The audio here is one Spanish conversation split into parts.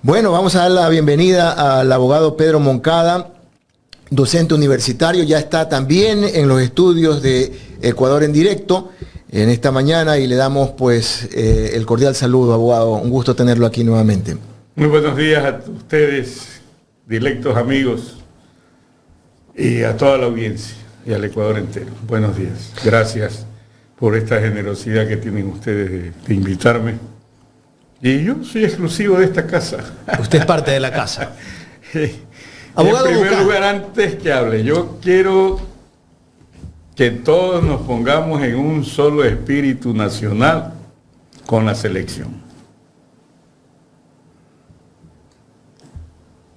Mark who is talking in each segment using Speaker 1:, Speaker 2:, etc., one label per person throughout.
Speaker 1: Bueno, vamos a dar la bienvenida al abogado Pedro Moncada, docente universitario. Ya está también en los estudios de Ecuador en directo en esta mañana y le damos pues el cordial saludo, abogado. Un gusto tenerlo aquí nuevamente.
Speaker 2: Muy buenos días a ustedes, directos amigos, y a toda la audiencia y al Ecuador entero. Buenos días. Gracias por esta generosidad que tienen ustedes de invitarme. Y yo soy exclusivo de esta casa.
Speaker 1: Usted es parte de la casa.
Speaker 2: Abogado, en primer lugar, antes que hable, yo quiero que todos nos pongamos en un solo espíritu nacional con la selección.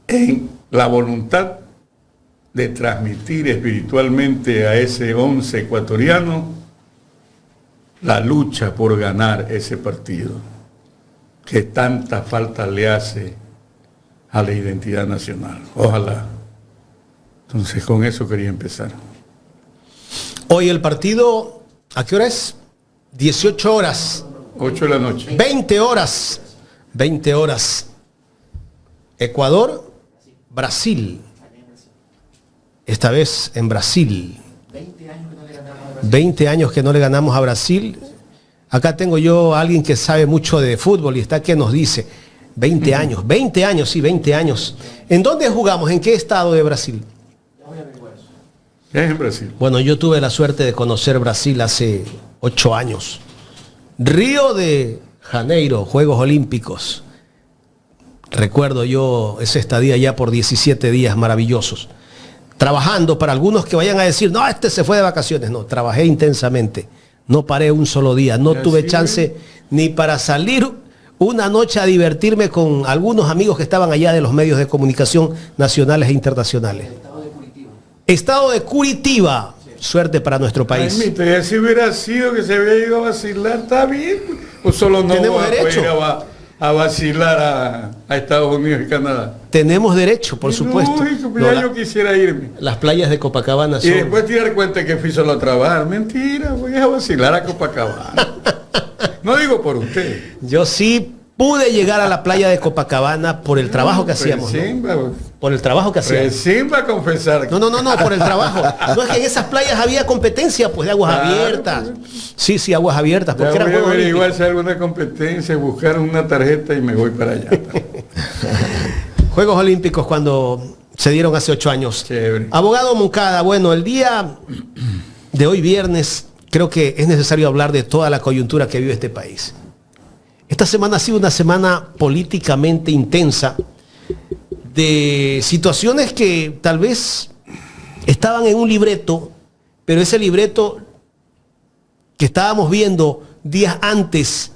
Speaker 2: En la voluntad de transmitir espiritualmente a ese 11 ecuatoriano la lucha por ganar ese partido que tanta falta le hace a la identidad nacional. Ojalá. Entonces, con eso quería empezar.
Speaker 3: Hoy el partido, ¿a qué hora es? 18 horas.
Speaker 2: 8 de la noche.
Speaker 3: 20 horas. 20 horas. Ecuador, Brasil. Esta vez en Brasil. 20 años que no le ganamos a Brasil. Acá tengo yo a alguien que sabe mucho de fútbol y está que nos dice 20 años, 20 años, sí, 20 años. ¿En dónde jugamos? ¿En qué estado de Brasil?
Speaker 2: Es en Brasil.
Speaker 3: Bueno, yo tuve la suerte de conocer Brasil hace 8 años. Río de Janeiro, Juegos Olímpicos. Recuerdo yo esa estadía ya por 17 días maravillosos. Trabajando, para algunos que vayan a decir, no, este se fue de vacaciones. No, trabajé intensamente. No paré un solo día, no tuve chance ni para salir una noche a divertirme con algunos amigos que estaban allá de los medios de comunicación nacionales e internacionales. Estado de Curitiba, suerte para nuestro país.
Speaker 2: Permite, si hubiera sido que se había ido a vacilar, está bien. O solo no
Speaker 3: tenemos
Speaker 2: va
Speaker 3: derecho
Speaker 2: a vacilar a Estados Unidos y Canadá.
Speaker 3: Tenemos derecho, por supuesto.
Speaker 2: No, yo quisiera irme.
Speaker 3: Las playas de Copacabana son...
Speaker 2: Y después te das cuenta que fui solo a trabajar. Mentira, voy a vacilar a Copacabana. No digo por usted.
Speaker 3: Yo sí pude llegar a la playa de Copacabana por el trabajo que hacíamos, ¿no? Por el trabajo que hacíamos.
Speaker 2: Recién va a confesar.
Speaker 3: No, por el trabajo. No es que en esas playas había competencia, pues de aguas abiertas. Pues. Sí, aguas abiertas. Porque
Speaker 2: ya voy
Speaker 3: era
Speaker 2: a averiguar si hay alguna competencia, buscar una tarjeta y me voy para allá.
Speaker 3: Juegos Olímpicos cuando se dieron hace 8 años.
Speaker 2: Chévere.
Speaker 3: Abogado Moncada, bueno, el día de hoy viernes creo que es necesario hablar de toda la coyuntura que vive este país. Esta semana ha sido una semana políticamente intensa de situaciones que tal vez estaban en un libreto, pero ese libreto que estábamos viendo días antes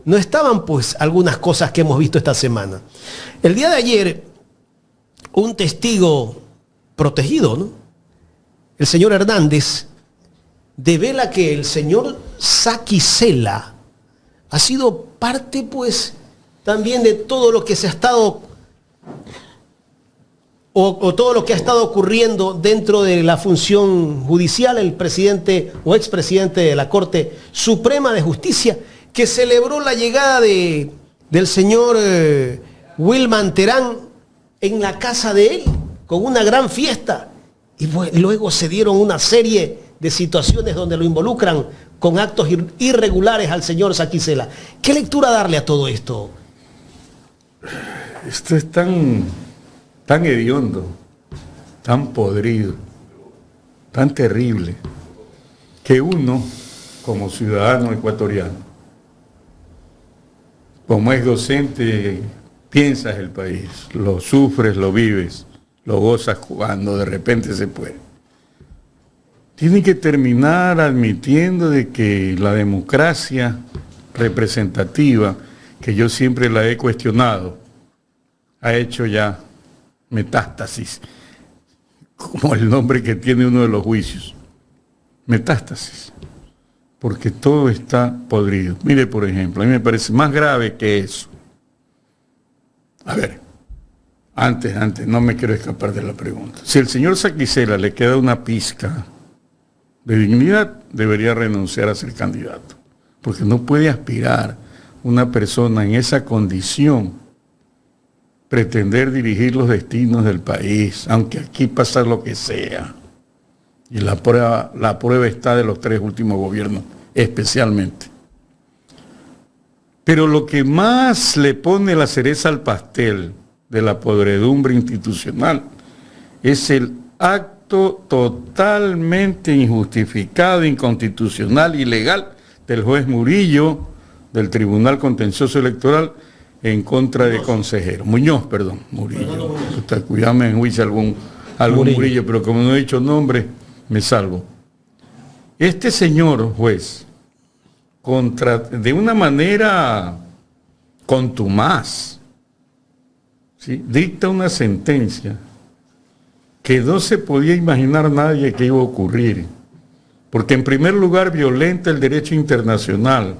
Speaker 3: no estaban pues algunas cosas que hemos visto esta semana. El día de ayer, un testigo protegido, ¿no? El señor Hernández, devela que el señor Saquicela ha sido parte, pues, también de todo lo que se ha estado, o todo lo que ha estado ocurriendo dentro de la función judicial, el presidente o expresidente de la Corte Suprema de Justicia, que celebró la llegada del señor Wilman Terán en la casa de él, con una gran fiesta. Y luego se dieron una serie de situaciones donde lo involucran con actos irregulares al señor Saquicela. ¿Qué lectura darle a todo esto?
Speaker 2: Esto es tan hediondo, tan podrido, tan terrible, que uno, como ciudadano ecuatoriano, como es docente, piensas el país, lo sufres, lo vives, lo gozas cuando de repente se puede. Tiene que terminar admitiendo de que la democracia representativa, que yo siempre la he cuestionado, ha hecho ya metástasis, como el nombre que tiene uno de los juicios. Metástasis. Porque todo está podrido. Mire, por ejemplo, a mí me parece más grave que eso. A ver, antes, no me quiero escapar de la pregunta. Si el señor Saquicela le queda una pizca de dignidad, debería renunciar a ser candidato. Porque no puede aspirar una persona en esa condición pretender dirigir los destinos del país, aunque aquí pasa lo que sea. Y la prueba está de los 3 últimos gobiernos, especialmente. Pero lo que más le pone la cereza al pastel de la podredumbre institucional es el acto totalmente injustificado, inconstitucional, ilegal del juez Murillo del Tribunal Contencioso Electoral en contra de consejero. Murillo. Cuidado, me enjuicia algún Murillo, pero como no he dicho nombre, me salvo. Este señor juez, de una manera contumaz, ¿sí?, dicta una sentencia que no se podía imaginar nadie que iba a ocurrir, porque en primer lugar violenta el derecho internacional,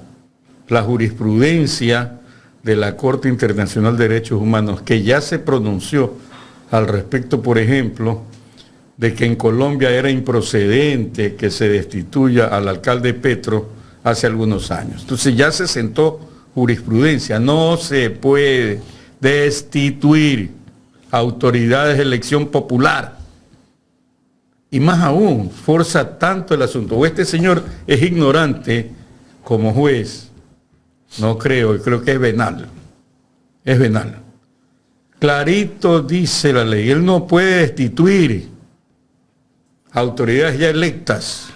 Speaker 2: la jurisprudencia de la Corte Internacional de Derechos Humanos, que ya se pronunció al respecto, por ejemplo, de que en Colombia era improcedente que se destituya al alcalde Petro hace algunos años. Entonces ya se sentó jurisprudencia, no se puede destituir autoridades de elección popular. Y más aún, forza tanto el asunto. O este señor es ignorante como juez, no creo que es venal. Es venal. Clarito dice la ley, él no puede destituir autoridades ya electas.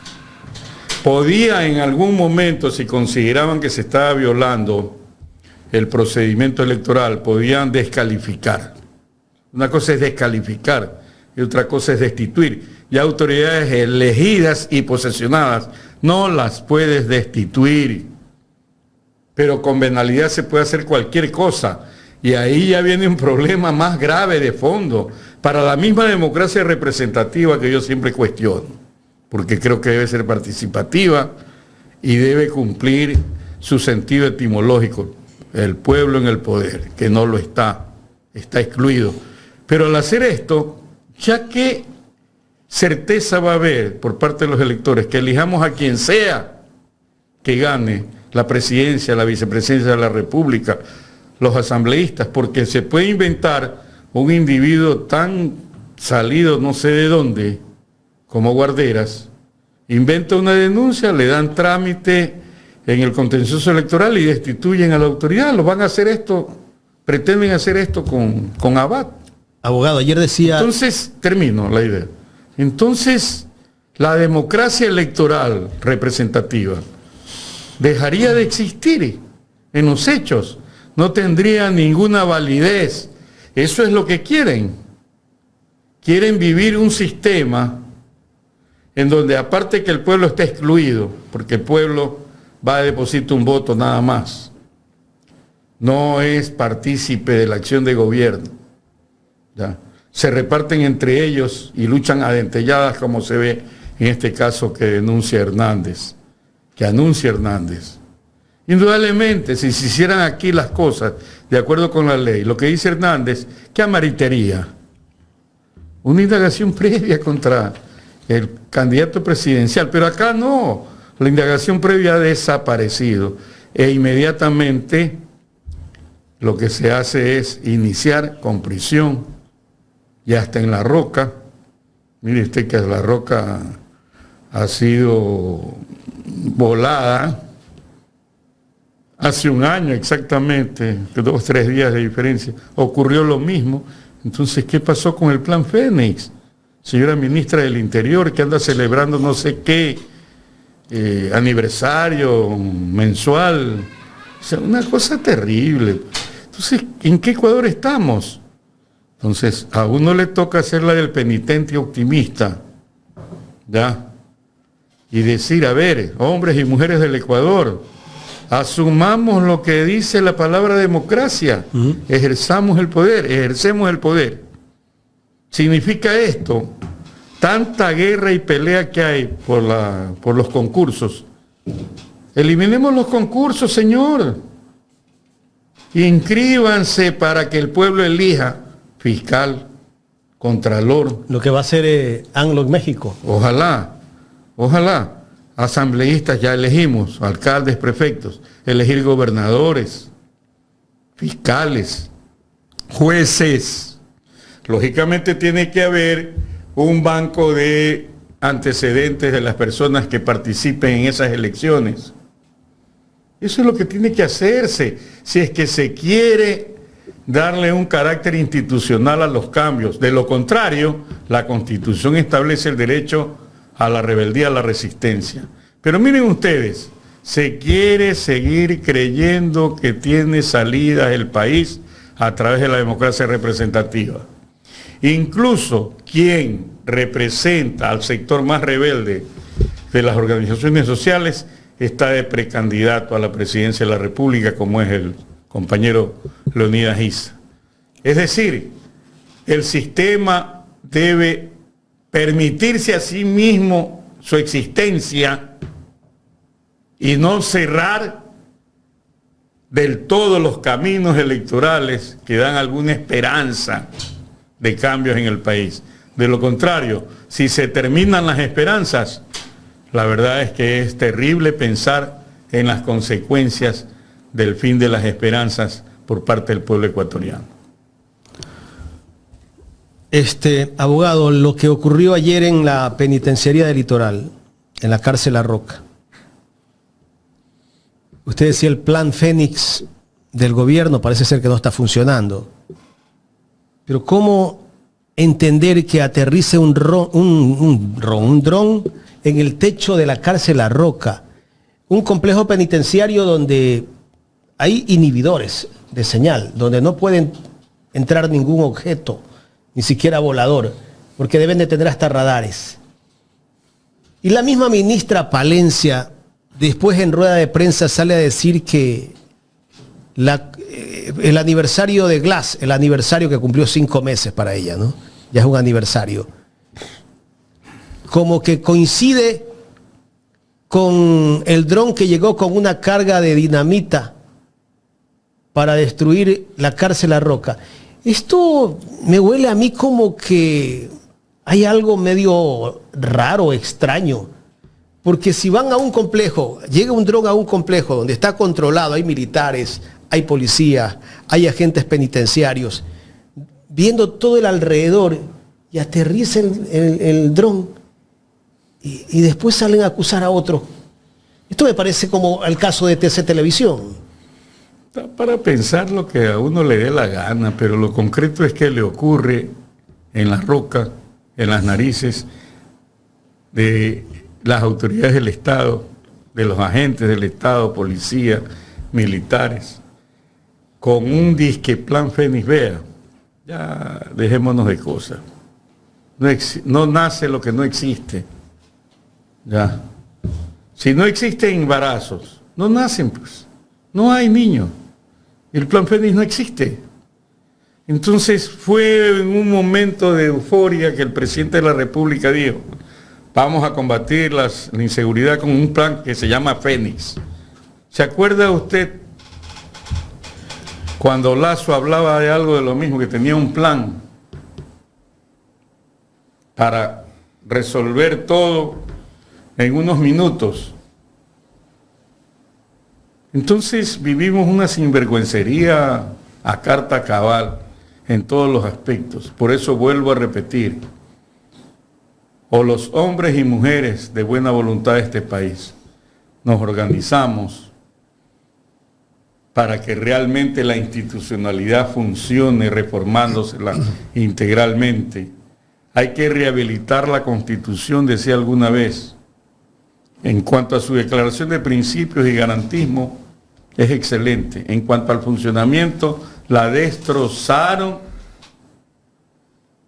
Speaker 2: Podía en algún momento, si consideraban que se estaba violando el procedimiento electoral, podían descalificar. Una cosa es descalificar y otra cosa es destituir. Y autoridades elegidas y posesionadas no las puedes destituir. Pero con venalidad se puede hacer cualquier cosa. Y ahí ya viene un problema más grave de fondo para la misma democracia representativa que yo siempre cuestiono, porque creo que debe ser participativa y debe cumplir su sentido etimológico, el pueblo en el poder, que no lo está excluido. Pero al hacer esto, ya que certeza va a haber por parte de los electores que elijamos a quien sea que gane la presidencia, la vicepresidencia de la República, los asambleístas, porque se puede inventar un individuo tan salido no sé de dónde, como Guarderas, inventa una denuncia, le dan trámite en el contencioso electoral y destituyen a la autoridad. Lo van a hacer esto, pretenden hacer esto con Abad.
Speaker 3: Abogado, ayer decía...
Speaker 2: Entonces, termino la idea. Entonces, la democracia electoral representativa dejaría de existir en los hechos. No tendría ninguna validez. Eso es lo que quieren. Quieren vivir un sistema en donde, aparte que el pueblo está excluido, porque el pueblo va a depositar un voto nada más, no es partícipe de la acción de gobierno, ¿ya? Se reparten entre ellos y luchan a dentelladas, como se ve en este caso que anuncia Hernández. Indudablemente, si se hicieran aquí las cosas de acuerdo con la ley, lo que dice Hernández, ¿qué ameritaría? Una indagación previa contra el candidato presidencial, pero acá no, la indagación previa ha desaparecido e inmediatamente lo que se hace es iniciar con prisión, y hasta en La Roca. Mire usted que La Roca ha sido volada hace un año exactamente, 2 o 3 días de diferencia, ocurrió lo mismo. Entonces, ¿qué pasó con el Plan Fénix? Señora ministra del Interior, que anda celebrando no sé qué aniversario mensual, o sea, una cosa terrible. Entonces, ¿en qué Ecuador estamos? Entonces, a uno le toca hacer la del penitente optimista, ¿ya? Y decir, a ver, hombres y mujeres del Ecuador, asumamos lo que dice la palabra democracia, ejerzamos el poder, ejercemos el poder. Significa esto, tanta guerra y pelea que hay por los concursos. Eliminemos los concursos, señor. Inscríbanse para que el pueblo elija fiscal, contralor.
Speaker 3: Lo que va a hacer AMLO en México.
Speaker 2: Ojalá. Asambleístas ya elegimos, alcaldes, prefectos, elegir gobernadores, fiscales, jueces. Lógicamente tiene que haber un banco de antecedentes de las personas que participen en esas elecciones. Eso es lo que tiene que hacerse, si es que se quiere darle un carácter institucional a los cambios. De lo contrario, la Constitución establece el derecho a la rebeldía, a la resistencia. Pero miren ustedes, se quiere seguir creyendo que tiene salida el país a través de la democracia representativa. Incluso quien representa al sector más rebelde de las organizaciones sociales está de precandidato a la presidencia de la República, como es el compañero Leonidas Issa. Es decir, el sistema debe permitirse a sí mismo su existencia y no cerrar del todo los caminos electorales que dan alguna esperanza de cambios en el país. De lo contrario, si se terminan las esperanzas, la verdad es que es terrible pensar en las consecuencias del fin de las esperanzas por parte del pueblo ecuatoriano.
Speaker 3: Abogado, lo que ocurrió ayer en la penitenciaría del Litoral, en la cárcel La Roca. Usted decía el plan Fénix del gobierno parece ser que no está funcionando. Pero ¿cómo entender que aterrice un dron en el techo de la cárcel La Roca? Un complejo penitenciario donde hay inhibidores de señal, donde no pueden entrar ningún objeto, ni siquiera volador, porque deben de tener hasta radares. Y la misma ministra Palencia, después en rueda de prensa sale a decir que el aniversario de Glass, el aniversario que cumplió 5 meses para ella, ¿no? Ya es un aniversario. Como que coincide con el dron que llegó con una carga de dinamita para destruir la cárcel La Roca. Esto me huele a mí como que hay algo medio raro, extraño. Porque si van a un complejo, llega un dron a un complejo donde está controlado, hay militares, hay policías, hay agentes penitenciarios, viendo todo el alrededor y aterriza el dron y después salen a acusar a otro. Esto me parece como el caso de TC Televisión.
Speaker 2: Para pensar lo que a uno le dé la gana, pero lo concreto es que le ocurre en La Roca, en las narices de las autoridades del Estado, de los agentes del Estado, policía, militares, con un disque plan Fénix. Vea, ya dejémonos de cosas. No nace lo que no existe. Ya. Si no existen embarazos, no nacen, pues. No hay niños. El plan Fénix no existe. Entonces fue en un momento de euforia que el presidente de la República dijo: vamos a combatir la inseguridad con un plan que se llama Fénix. ¿Se acuerda usted cuando Lazo hablaba de algo de lo mismo, que tenía un plan para resolver todo en unos minutos? Entonces vivimos una sinvergüencería a carta cabal en todos los aspectos. Por eso vuelvo a repetir: o los hombres y mujeres de buena voluntad de este país nos organizamos para que realmente la institucionalidad funcione, reformándosela integralmente. Hay que rehabilitar la Constitución, decía alguna vez. En cuanto a su declaración de principios y garantismo, es excelente. En cuanto al funcionamiento, la destrozaron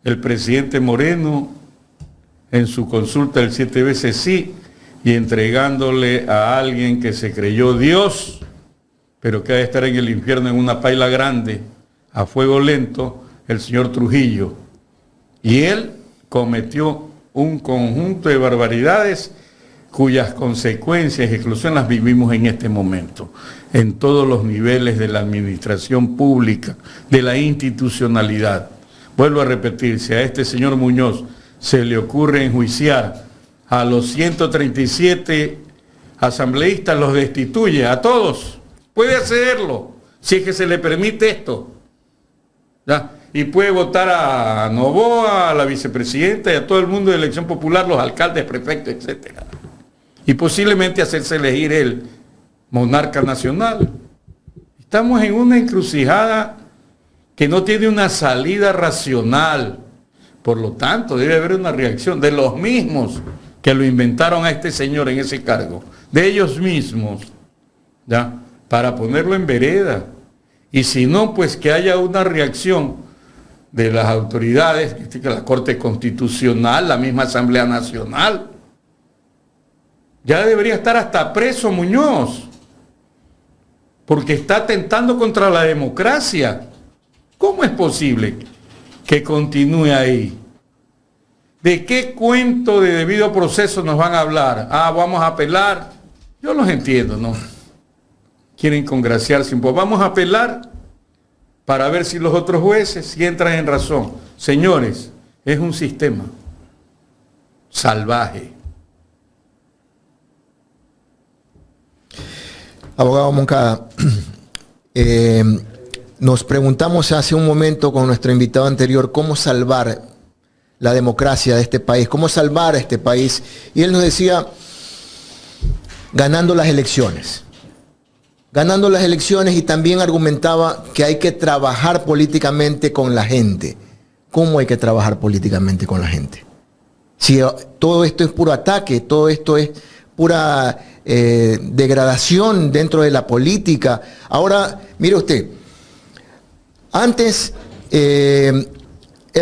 Speaker 2: el presidente Moreno en su consulta del 7 veces sí, y entregándole a alguien que se creyó Dios, pero que ha de estar en el infierno en una paila grande, a fuego lento, el señor Trujillo. Y él cometió un conjunto de barbaridades cuyas consecuencias y exclusión las vivimos en este momento, en todos los niveles de la administración pública, de la institucionalidad. Vuelvo a repetir, si a este señor Muñoz se le ocurre enjuiciar a los 137 asambleístas, los destituye a todos. Puede hacerlo, si es que se le permite esto. ¿ya? Y puede votar a Noboa, a la vicepresidenta y a todo el mundo de elección popular, los alcaldes, prefectos, etc. Y posiblemente hacerse elegir el monarca nacional. Estamos en una encrucijada que no tiene una salida racional. Por lo tanto, debe haber una reacción de los mismos que lo inventaron a este señor en ese cargo, de ellos mismos, ¿ya? Para ponerlo en vereda. Y si no, pues que haya una reacción de las autoridades, la Corte Constitucional, la misma Asamblea Nacional. Ya debería estar hasta preso Muñoz, porque está atentando contra la democracia. ¿Cómo es posible que continúe ahí? ¿De qué cuento de debido proceso nos van a hablar? Vamos a apelar. Yo los entiendo, ¿no? Quieren congraciarse un poco. Vamos a apelar para ver si los otros jueces si entran en razón. Señores, es un sistema salvaje.
Speaker 1: Abogado Moncada, nos preguntamos hace un momento con nuestro invitado anterior cómo salvar la democracia de este país, cómo salvar a este país. Y él nos decía, ganando las elecciones. Ganando las elecciones, y también argumentaba que hay que trabajar políticamente con la gente. ¿Cómo hay que trabajar políticamente con la gente? Si todo esto es puro ataque, todo esto es pura degradación dentro de la política. Ahora, mire usted, antes el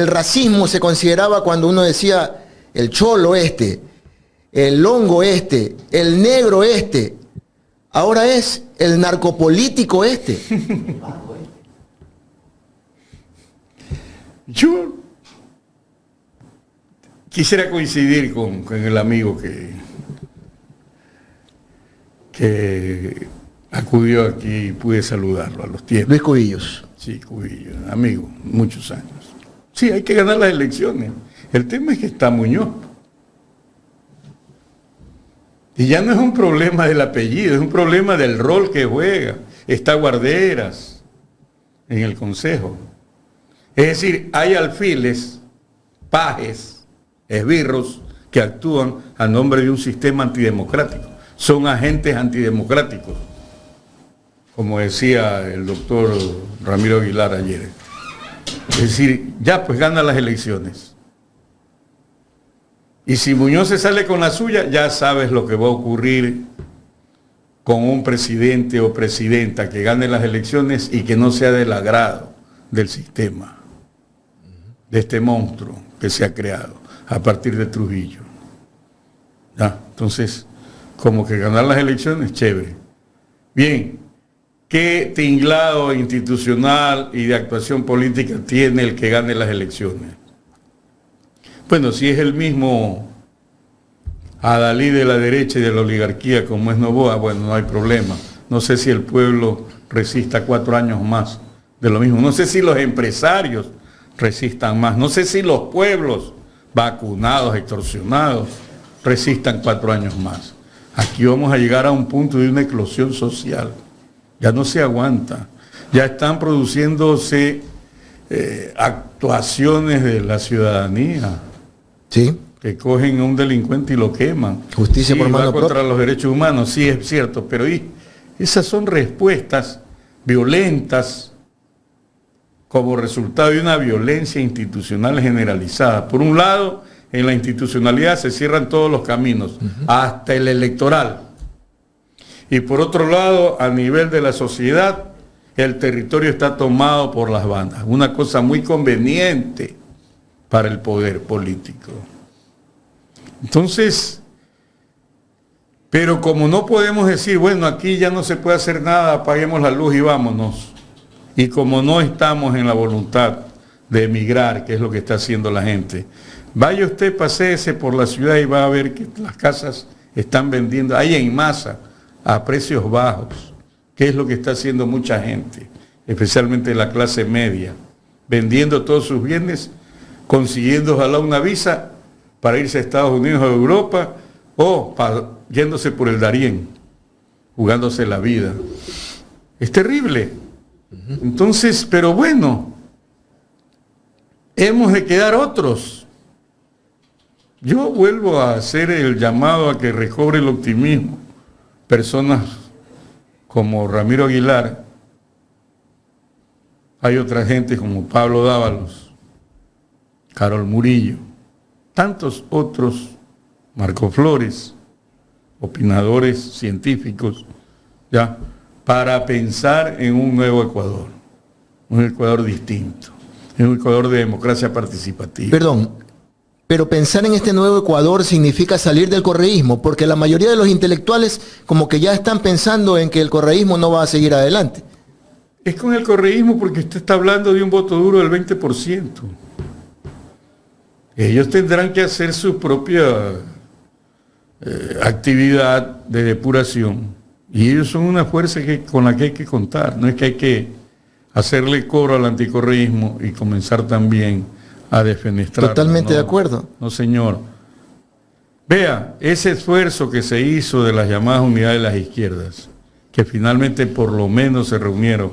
Speaker 1: racismo se consideraba cuando uno decía el cholo este, el longo este, el negro este. Ahora es el narcopolítico este.
Speaker 2: Yo quisiera coincidir con el amigo que acudió aquí y pude saludarlo a los tiempos.
Speaker 1: Luis Cubillos.
Speaker 2: Sí, Cubillos, amigo, muchos años. Sí, hay que ganar las elecciones. El tema es que está Muñoz. Y ya no es un problema del apellido, es un problema del rol que juega. Está Guarderas en el Consejo. Es decir, hay alfiles, pajes, esbirros que actúan a nombre de un sistema antidemocrático. Son agentes antidemocráticos, como decía el doctor Ramiro Aguilar ayer. Es decir, ya pues gana las elecciones. Y si Muñoz se sale con la suya, ya sabes lo que va a ocurrir con un presidente o presidenta que gane las elecciones y que no sea del agrado del sistema, de este monstruo que se ha creado a partir de Trujillo. ¿Ya? Entonces, como que ganar las elecciones, chévere. Bien, ¿qué tinglado institucional y de actuación política tiene el que gane las elecciones? Bueno, si es el mismo adalid de la derecha y de la oligarquía como es Noboa, bueno, no hay problema. No sé si el pueblo resista 4 años más de lo mismo. No sé si los empresarios resistan más. No sé si los pueblos vacunados, extorsionados, resistan 4 años más. Aquí vamos a llegar a un punto de una eclosión social. Ya no se aguanta. Ya están produciéndose actuaciones de la ciudadanía.
Speaker 1: Sí.
Speaker 2: Que cogen a un delincuente y lo queman.
Speaker 1: Justicia por mano
Speaker 2: contra
Speaker 1: propia.
Speaker 2: los derechos humanos, sí es cierto, pero esas son respuestas violentas como resultado de una violencia institucional generalizada. Por un lado, en la institucionalidad se cierran todos los caminos, hasta el electoral. Y por otro lado, a nivel de la sociedad, el territorio está tomado por las bandas. Una cosa muy conveniente para el poder político. Entonces, pero como no podemos decir, bueno, aquí ya no se puede hacer nada, apaguemos la luz y vámonos. Y como no estamos en la voluntad de emigrar, que es lo que está haciendo la gente, vaya usted, paséese por la ciudad y va a ver que las casas están vendiendo ahí en masa a precios bajos, que es lo que está haciendo mucha gente, especialmente la clase media, vendiendo todos sus bienes, consiguiendo ojalá una visa para irse a Estados Unidos o a Europa, o yéndose por el Darién, jugándose la vida. Es terrible. Entonces, pero bueno, hemos de quedar otros. Yo vuelvo a hacer el llamado a que recobre el optimismo personas como Ramiro Aguilar. Hay otra gente como Pablo Dávalos, Carol Murillo, tantos otros, Marco Flores, opinadores científicos, ya, para pensar en un nuevo Ecuador, un Ecuador distinto, en un Ecuador de democracia participativa.
Speaker 1: Perdón, pero pensar en este nuevo Ecuador significa salir del correísmo, porque la mayoría de los intelectuales como que ya están pensando en que el correísmo no va a seguir adelante.
Speaker 2: Es con el correísmo porque usted está hablando de un voto duro del 20%. Ellos tendrán que hacer su propia actividad de depuración. Y ellos son una fuerza con la que hay que contar. No es que hay que hacerle coro al anticorreísmo y comenzar también a defenestrar.
Speaker 1: Totalmente
Speaker 2: no,
Speaker 1: de acuerdo.
Speaker 2: No, señor. Vea, ese esfuerzo que se hizo de las llamadas unidades de las izquierdas, que finalmente por lo menos se reunieron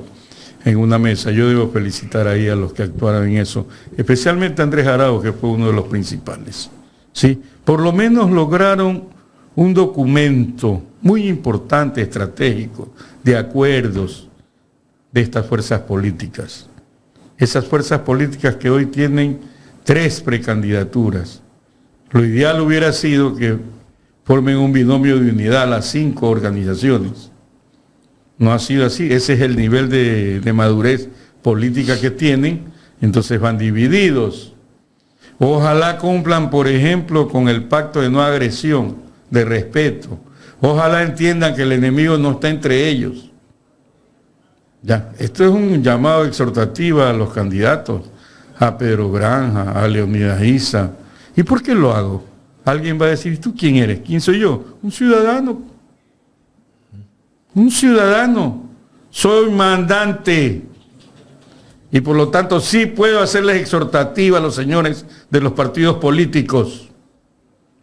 Speaker 2: en una mesa. Yo debo felicitar ahí a los que actuaron en eso, especialmente a Andrés Arauz, que fue uno de los principales. ¿Sí? Por lo menos lograron un documento muy importante, estratégico, de acuerdos de estas fuerzas políticas. Esas fuerzas políticas que hoy tienen 3 precandidaturas. Lo ideal hubiera sido que formen un binomio de unidad las 5 organizaciones. No ha sido así, ese es el nivel de madurez política que tienen, entonces van divididos. Ojalá cumplan, por ejemplo, con el pacto de no agresión, de respeto. Ojalá entiendan que el enemigo no está entre ellos. Ya, esto es un llamado exhortativo a los candidatos, a Pedro Granja, a Leonidas Issa. ¿Y por qué lo hago? Alguien va a decir, ¿tú quién eres? ¿Quién soy yo? Un ciudadano. Un ciudadano, soy mandante y por lo tanto sí puedo hacerles exhortativa a los señores de los partidos políticos.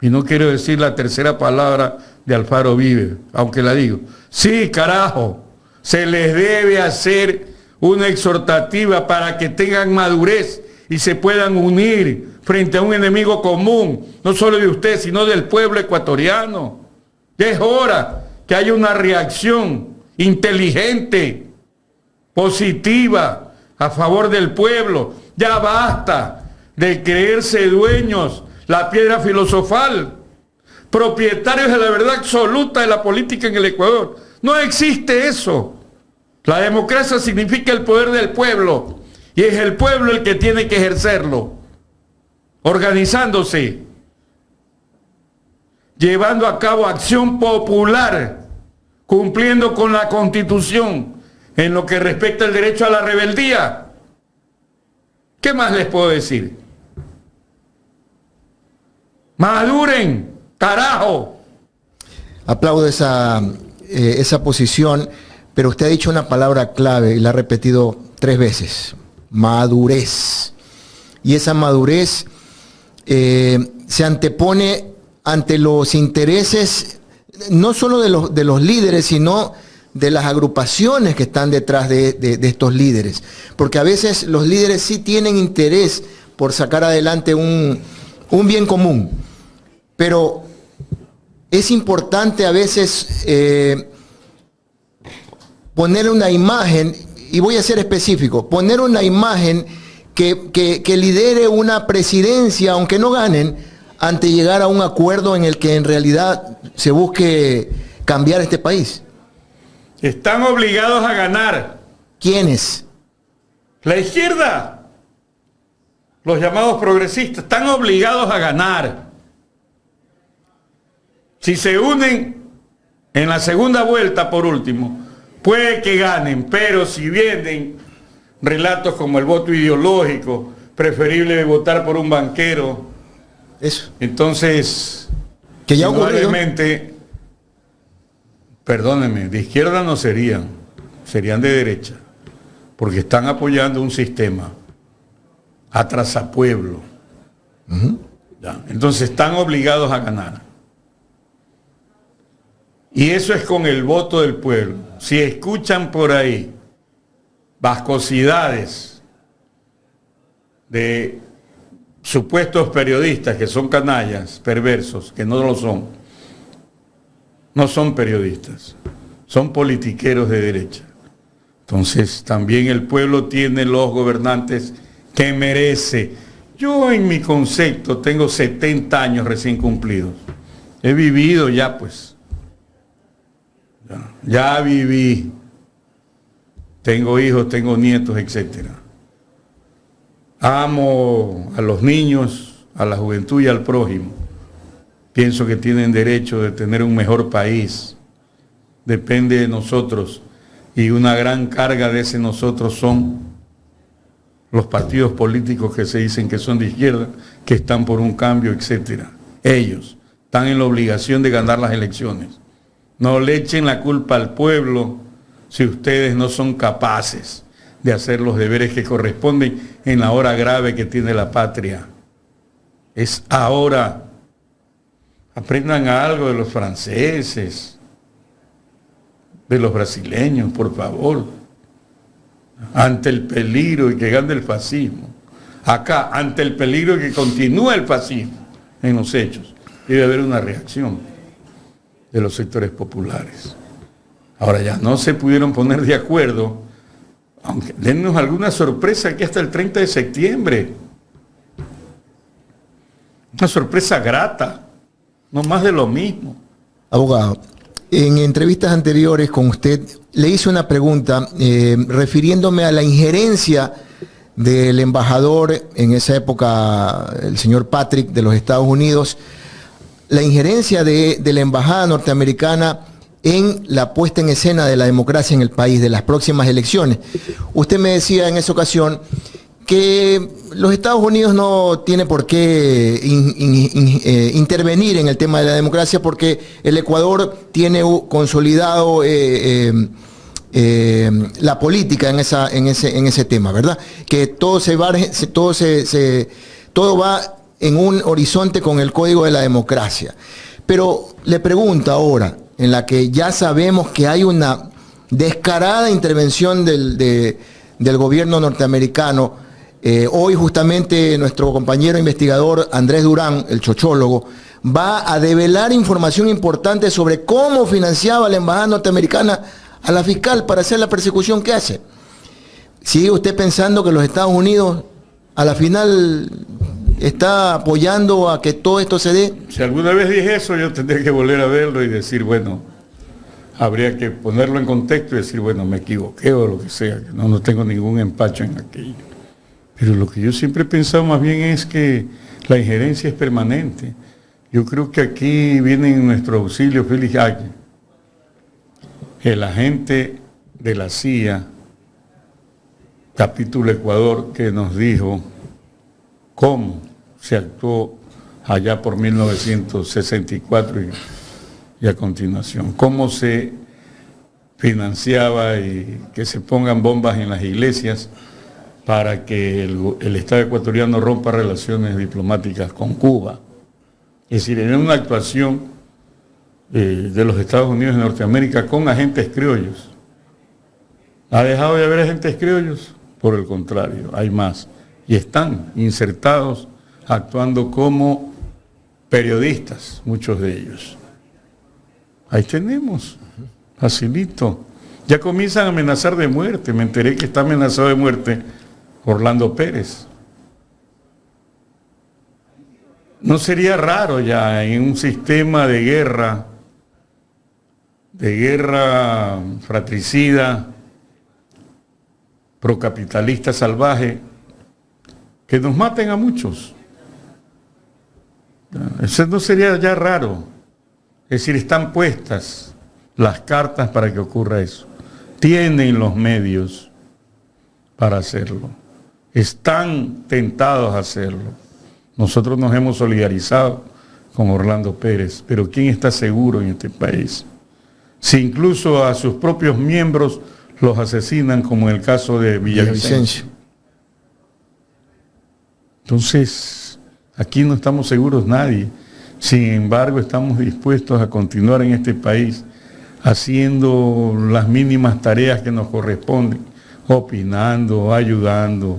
Speaker 2: Y no quiero decir la tercera palabra de Alfaro Vive, aunque la digo. Sí, carajo, se les debe hacer una exhortativa para que tengan madurez y se puedan unir frente a un enemigo común, no solo de usted, sino del pueblo ecuatoriano. Ya es hora que haya una reacción inteligente, positiva, a favor del pueblo. Ya basta de creerse dueños, la piedra filosofal, propietarios de la verdad absoluta de la política en el Ecuador. No existe eso. La democracia significa el poder del pueblo y es el pueblo el que tiene que ejercerlo, organizándose, llevando a cabo acción popular, cumpliendo con la Constitución en lo que respecta al derecho a la rebeldía. ¿Qué más les puedo decir? Maduren, carajo.
Speaker 1: Aplaudo esa posición, pero usted ha dicho una palabra clave y la ha repetido 3 veces: madurez. Y esa madurez se antepone ante los intereses no solo de los líderes, sino de las agrupaciones que están detrás de estos líderes. Porque a veces los líderes sí tienen interés por sacar adelante un bien común. Pero es importante a veces poner una imagen, y voy a ser específico, poner una imagen que lidere una presidencia, aunque no ganen, ante llegar a un acuerdo en el que en realidad se busque cambiar este país.
Speaker 2: Están obligados a ganar.
Speaker 1: ¿Quiénes?
Speaker 2: La izquierda, los llamados progresistas, están obligados a ganar. Si se unen en la segunda vuelta, por último, puede que ganen, pero si vienen relatos como el voto ideológico, preferible votar por un banquero,
Speaker 1: eso.
Speaker 2: Entonces,
Speaker 1: que ya ocurrió.
Speaker 2: Probablemente, perdónenme, de izquierda no serían de derecha, porque están apoyando un sistema atrasapueblo. ¿Ya? Entonces están obligados a ganar. Y eso es con el voto del pueblo. Si escuchan por ahí vascosidades de supuestos periodistas que son canallas, perversos, que no lo son, no son periodistas, son politiqueros de derecha. Entonces también el pueblo tiene los gobernantes que merece. Yo en mi concepto tengo 70 años recién cumplidos. He vivido ya pues. Ya viví. Tengo hijos, tengo nietos, etc. Amo a los niños, a la juventud y al prójimo. Pienso que tienen derecho de tener un mejor país. Depende de nosotros. Y una gran carga de ese nosotros son los partidos políticos que se dicen que son de izquierda, que están por un cambio, etc. Ellos están en la obligación de ganar las elecciones. No le echen la culpa al pueblo si ustedes no son capaces de hacer los deberes que corresponden en la hora grave que tiene la patria. Es ahora. Aprendan algo de los franceses, de los brasileños, por favor. Ante el peligro y que gane el fascismo. Acá, ante el peligro y que continúe el fascismo en los hechos, debe haber una reacción de los sectores populares. Ahora ya no se pudieron poner de acuerdo, aunque dennos alguna sorpresa aquí hasta el 30 de septiembre. Una sorpresa grata, no más de lo mismo.
Speaker 1: Abogado, en entrevistas anteriores con usted le hice una pregunta refiriéndome a la injerencia del embajador en esa época, el señor Patrick de los Estados Unidos, la injerencia de la embajada norteamericana en la puesta en escena de la democracia en el país, de las próximas elecciones. Usted me decía en esa ocasión que los Estados Unidos no tiene por qué intervenir en el tema de la democracia porque el Ecuador tiene consolidado la política en ese tema, ¿verdad? Que todo va en un horizonte con el código de la democracia. Pero le pregunto ahora, en la que ya sabemos que hay una descarada intervención del gobierno norteamericano, hoy justamente nuestro compañero investigador Andrés Durán, el chochólogo, va a develar información importante sobre cómo financiaba la embajada norteamericana a la fiscal para hacer la persecución que hace. ¿Sigue usted pensando que los Estados Unidos a la final está apoyando a que todo esto se dé?
Speaker 2: Si alguna vez dije eso, yo tendría que volver a verlo y decir, bueno, habría que ponerlo en contexto y decir, bueno, me equivoqué o lo que sea, que no tengo ningún empacho en aquello. Pero lo que yo siempre he pensado más bien es que la injerencia es permanente. Yo creo que aquí viene en nuestro auxilio Félix Haque, el agente de la CIA, capítulo Ecuador, que nos dijo cómo se actuó allá por 1964 y a continuación, cómo se financiaba y que se pongan bombas en las iglesias para que el Estado ecuatoriano rompa relaciones diplomáticas con Cuba. Es decir, en una actuación de los Estados Unidos de Norteamérica con agentes criollos. ¿Ha dejado de haber agentes criollos? Por el contrario, hay más. Y están insertados, actuando como periodistas, muchos de ellos. Ahí tenemos, facilito. Ya comienzan a amenazar de muerte. Me enteré que está amenazado de muerte Orlando Pérez. No sería raro ya en un sistema de guerra fratricida, procapitalista salvaje, que nos maten a muchos. Eso no sería ya raro. Es decir, están puestas las cartas para que ocurra eso. Tienen los medios para hacerlo. Están tentados a hacerlo. Nosotros nos hemos solidarizado con Orlando Pérez, pero ¿quién está seguro en este país? Si incluso a sus propios miembros los asesinan, como en el caso de Villavicencio. Entonces, aquí no estamos seguros nadie. Sin embargo, estamos dispuestos a continuar en este país haciendo las mínimas tareas que nos corresponden, opinando, ayudando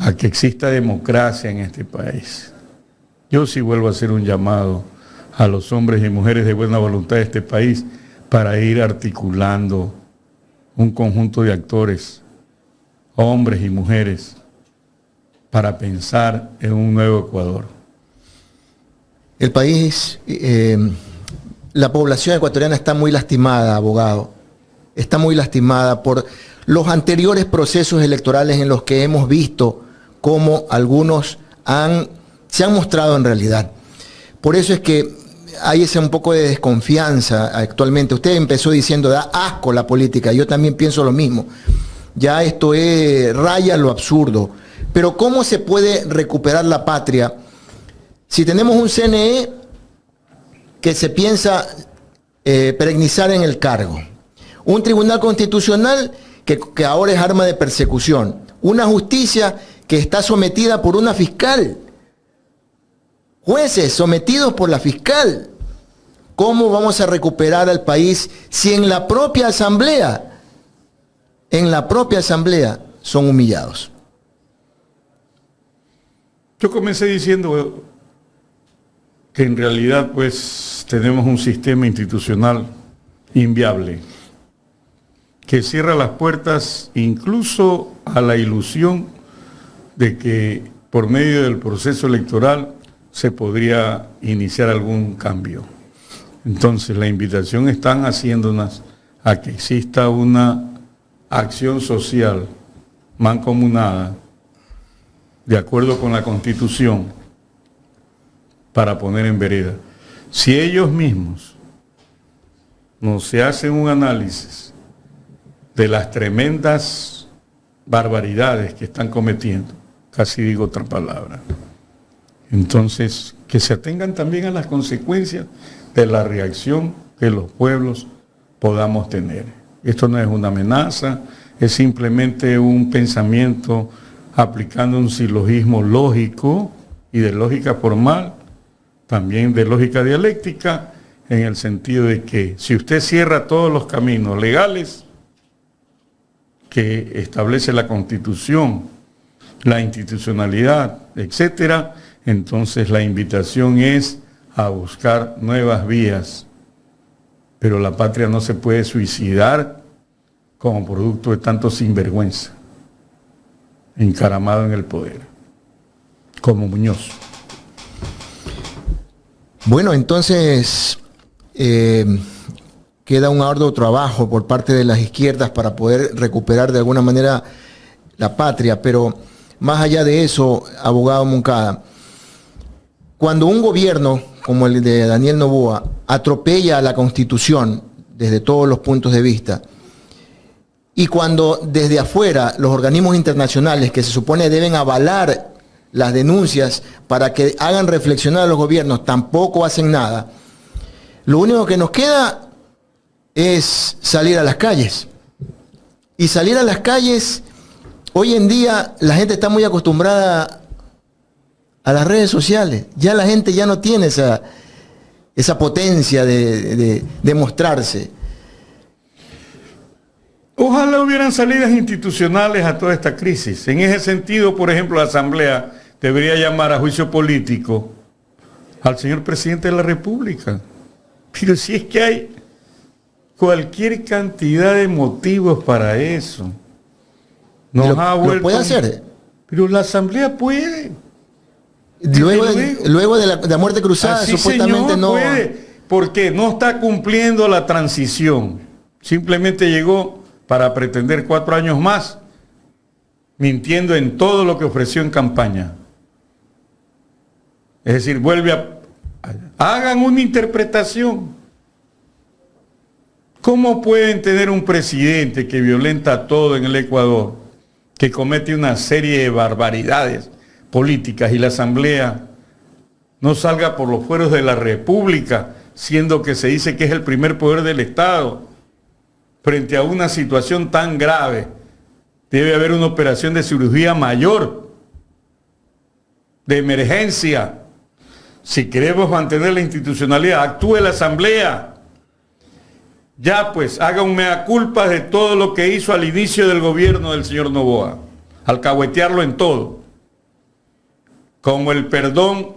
Speaker 2: a que exista democracia en este país. Yo sí vuelvo a hacer un llamado a los hombres y mujeres de buena voluntad de este país para ir articulando un conjunto de actores, hombres y mujeres, para pensar en un nuevo Ecuador.
Speaker 1: El país, la población ecuatoriana está muy lastimada, abogado. Está muy lastimada por los anteriores procesos electorales en los que hemos visto cómo algunos se han mostrado en realidad. Por eso es que hay ese un poco de desconfianza actualmente. Usted empezó diciendo, da asco la política. Yo también pienso lo mismo. Ya esto raya lo absurdo. Pero ¿cómo se puede recuperar la patria si tenemos un CNE que se piensa perennizar en el cargo? Un tribunal constitucional que ahora es arma de persecución. Una justicia que está sometida por una fiscal. Jueces sometidos por la fiscal. ¿Cómo vamos a recuperar al país si en la propia asamblea son humillados?
Speaker 2: Yo comencé diciendo que en realidad pues tenemos un sistema institucional inviable, que cierra las puertas incluso a la ilusión de que por medio del proceso electoral se podría iniciar algún cambio. Entonces la invitación están haciéndonos a que exista una acción social mancomunada de acuerdo con la Constitución para poner en vereda. Si ellos mismos no se hacen un análisis de las tremendas barbaridades que están cometiendo, casi digo otra palabra, entonces que se atengan también a las consecuencias de la reacción que los pueblos podamos tener. Esto no es una amenaza, es simplemente un pensamiento aplicando un silogismo lógico y de lógica formal, también de lógica dialéctica, en el sentido de que si usted cierra todos los caminos legales que establece la Constitución, la institucionalidad, etcétera, entonces la invitación es a buscar nuevas vías. Pero la patria no se puede suicidar como producto de tanto sinvergüenza, encaramado en el poder, como Muñoz.
Speaker 1: Bueno, entonces queda un arduo trabajo por parte de las izquierdas para poder recuperar de alguna manera la patria, pero más allá de eso, abogado Moncada, cuando un gobierno como el de Daniel Noboa atropella a la Constitución desde todos los puntos de vista, y cuando desde afuera los organismos internacionales que se supone deben avalar las denuncias para que hagan reflexionar a los gobiernos tampoco hacen nada, lo único que nos queda es salir a las calles. Y salir a las calles, hoy en día la gente está muy acostumbrada a las redes sociales. Ya la gente ya no tiene esa potencia de mostrarse.
Speaker 2: Ojalá hubieran salidas institucionales a toda esta crisis. En ese sentido, por ejemplo, la Asamblea debería llamar a juicio político al señor presidente de la República. Pero si es que hay cualquier cantidad de motivos para eso.
Speaker 1: ¿Lo puede hacer?
Speaker 2: Pero la Asamblea puede.
Speaker 1: Luego de la muerte cruzada,
Speaker 2: así,
Speaker 1: supuestamente
Speaker 2: señor,
Speaker 1: no
Speaker 2: puede, porque no está cumpliendo la transición. Simplemente llegó para pretender 4 años más, mintiendo en todo lo que ofreció en campaña. Es decir, hagan una interpretación. ¿Cómo pueden tener un presidente que violenta todo en el Ecuador, que comete una serie de barbaridades políticas y la Asamblea no salga por los fueros de la República, siendo que se dice que es el primer poder del Estado? Frente a una situación tan grave, debe haber una operación de cirugía mayor, de emergencia. Si queremos mantener la institucionalidad, actúe la Asamblea. Ya pues, haga un mea culpa de todo lo que hizo al inicio del gobierno del señor Noboa, alcahuetearlo en todo. como el perdón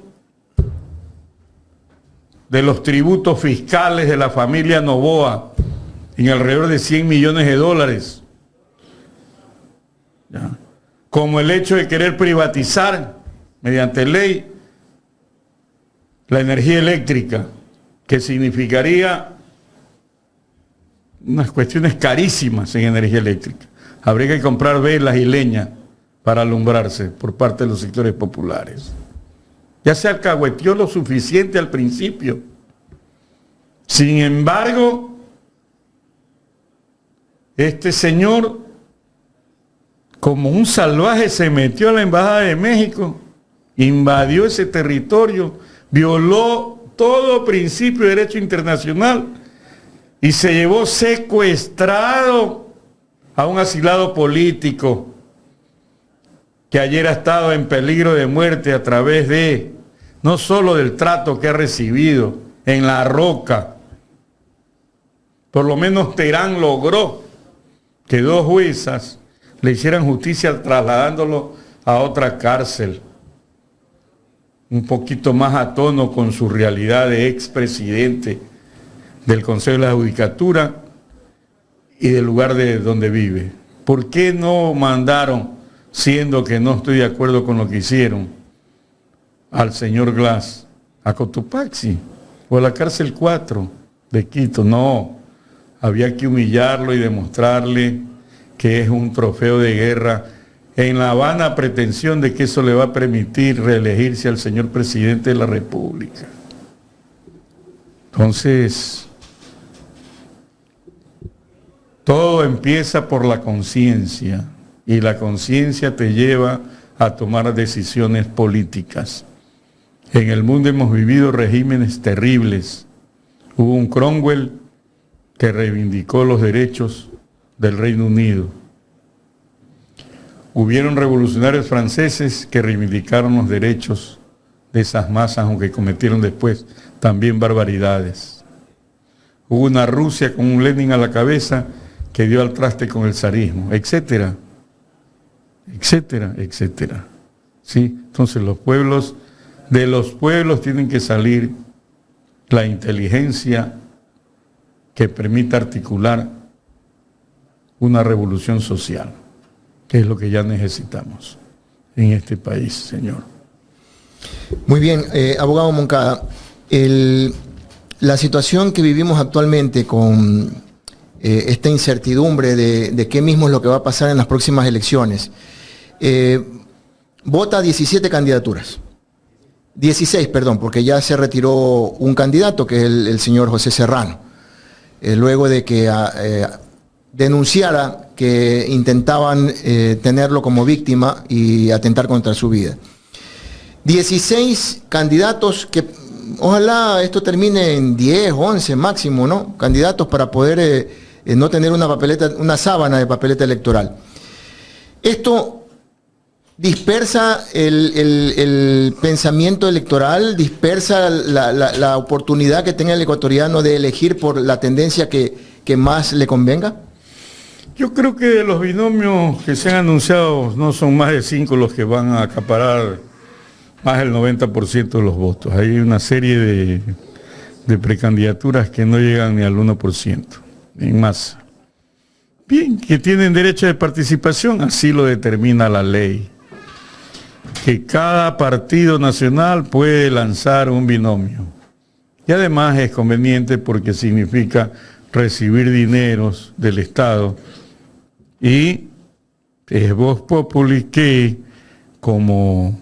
Speaker 2: de los tributos fiscales de la familia Noboa en alrededor de 100 millones de dólares, ¿ya? Como el hecho de querer privatizar mediante ley la energía eléctrica, que significaría unas cuestiones carísimas en energía eléctrica. Habría que comprar velas y leña para alumbrarse por parte de los sectores populares. Ya se alcahueteó lo suficiente al principio. Sin embargo, este señor, como un salvaje, se metió a la Embajada de México, invadió ese territorio, violó todo principio de derecho internacional y se llevó secuestrado a un asilado político que ayer ha estado en peligro de muerte a través de, no solo del trato que ha recibido en La Roca. Por lo menos Terán logró que 2 juezas le hicieran justicia trasladándolo a otra cárcel, un poquito más a tono con su realidad de expresidente del Consejo de la Judicatura y del lugar de donde vive. ¿Por qué no mandaron, siendo que no estoy de acuerdo con lo que hicieron, al señor Glass a Cotopaxi o a la cárcel 4 de Quito? No, había que humillarlo y demostrarle que es un trofeo de guerra en la vana pretensión de que eso le va a permitir reelegirse al señor presidente de la República. Entonces, todo empieza por la conciencia, y la conciencia te lleva a tomar decisiones políticas. En el mundo hemos vivido regímenes terribles. Hubo un Cromwell que reivindicó los derechos del Reino Unido. Hubieron revolucionarios franceses que reivindicaron los derechos de esas masas, aunque cometieron después también barbaridades. Hubo una Rusia con un Lenin a la cabeza que dio al traste con el zarismo, etcétera, etcétera, etcétera. ¿Sí? Entonces de los pueblos tienen que salir la inteligencia que permita articular una revolución social, que es lo que ya necesitamos en este país, señor.
Speaker 1: Muy bien, abogado Moncada, la situación que vivimos actualmente con esta incertidumbre de qué mismo es lo que va a pasar en las próximas elecciones, vota 17 candidaturas. 16, perdón, porque ya se retiró un candidato, que es el señor José Serrano, luego de que denunciara que intentaban tenerlo como víctima y atentar contra su vida. 16 candidatos que ojalá esto termine en 10, 11 máximo, ¿no? Candidatos para poder no tener una sábana de papeleta electoral. Esto dispersa el pensamiento electoral, dispersa la oportunidad que tenga el ecuatoriano de elegir por la tendencia que más le convenga.
Speaker 2: Yo creo que de los binomios que se han anunciado no son más de 5 los que van a acaparar más del 90% de los votos. Hay una serie de precandidaturas que no llegan ni al 1% en masa. Bien, que tienen derecho de participación, así lo determina la ley. Que cada partido nacional puede lanzar un binomio. Y además es conveniente porque significa recibir dineros del Estado. Y es Vox Populi que, como